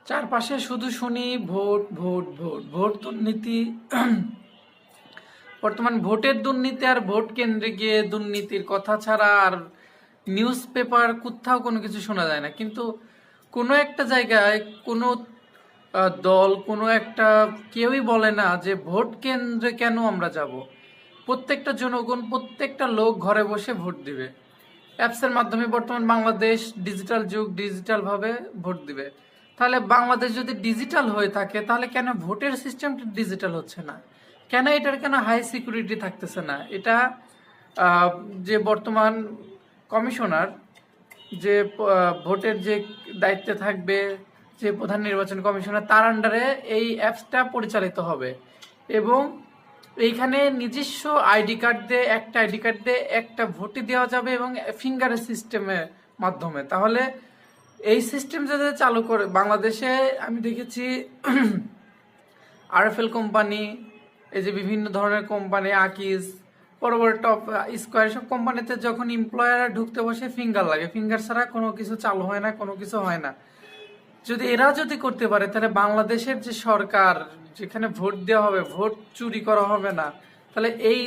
চারপাশে শুধু শুনি ভোট ভোট ভোট ভোট দুর্নীতি। বর্তমান ভোটের দুর্নীতি আর ভোট কেন্দ্রে গিয়ে দুর্নীতির কথা ছাড়া আর নিউজ পেপার কোথাও কোনো কিছু শোনা যায় না। কিন্তু কোনো একটা জায়গায় কোনো দল কোনো একটা কেউই বলে না যে ভোট কেন্দ্রে কেন আমরা যাব। প্রত্যেকটা জনগণ প্রত্যেকটা লোক ঘরে বসে ভোট দিবে। অ্যাপসের মাধ্যমে বর্তমান বাংলাদেশ ডিজিটাল যুগ, ডিজিটালভাবে ভোট দিবে। তাহলে বাংলাদেশ যদি ডিজিটাল হয়ে থাকে তাহলে কেন ভোটের সিস্টেমটা ডিজিটাল হচ্ছে না? কেন এটার কেন হাই সিকিউরিটি থাকতেছে না? এটা আহ, যে বর্তমান কমিশনার, যে ভোটের যে দায়িত্বে থাকবে, যে প্রধান নির্বাচন কমিশনার, তার আন্ডারে এই অ্যাপসটা পরিচালিত হবে এবং এইখানে নিজস্ব আইডি কার্ড দিয়ে একটা ভোটই দেওয়া যাবে এবং ফিঙ্গারের সিস্টেমের মাধ্যমে। তাহলে এই সিস্টেম যাতে চালু করে বাংলাদেশে, আমি দেখেছি আরএফএল কোম্পানি, এই যে বিভিন্ন ধরনের কোম্পানি, আকিজ, বড় বড় টপ স্কোয়ার, সব কোম্পানিতে যখন এমপ্লয়াররা ঢুকতে বসে ফিঙ্গার লাগে, ফিঙ্গার ছাড়া কোনো কিছু চালু হয় না, কোনো কিছু হয় না। যদি এরা যদি করতে পারে তাহলে বাংলাদেশের যে সরকার, যেখানে ভোট দেওয়া হবে, ভোট চুরি করা হবে না, তাহলে এই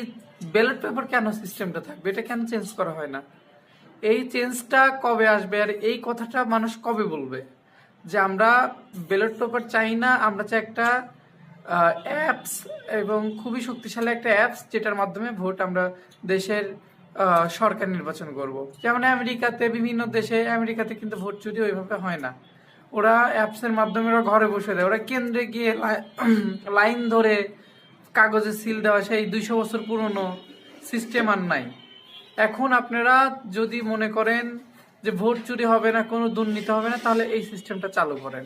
ব্যালট পেপার কেন সিস্টেমটা থাকবে? এটা কেন চেঞ্জ করা হয় না? এই চেঞ্জটা কবে আসবে আর এই কথাটা মানুষ কবে বলবে যে আমরা ব্যালট পেপার চাই না, আমরা চাই একটা অ্যাপস, এবং খুবই শক্তিশালী একটা অ্যাপস যেটার মাধ্যমে ভোট আমরা দেশের সরকার নির্বাচন করব। যেমন আমেরিকাতে, বিভিন্ন দেশে, আমেরিকাতে কিন্তু ভোট চুরি ওইভাবে হয় না। ওরা অ্যাপসের মাধ্যমে ওরা ঘরে বসে দেয়, ওরা কেন্দ্রে গিয়ে লাইন ধরে কাগজে সিল দেওয়া সেই 200 বছর পুরনো সিস্টেম আর নাই। এখন আপনারা যদি মনে করেন যে ভোট চুরি হবে না, কোনো দুর্নীতি হবে না, তাহলে এই সিস্টেমটা চালু করেন।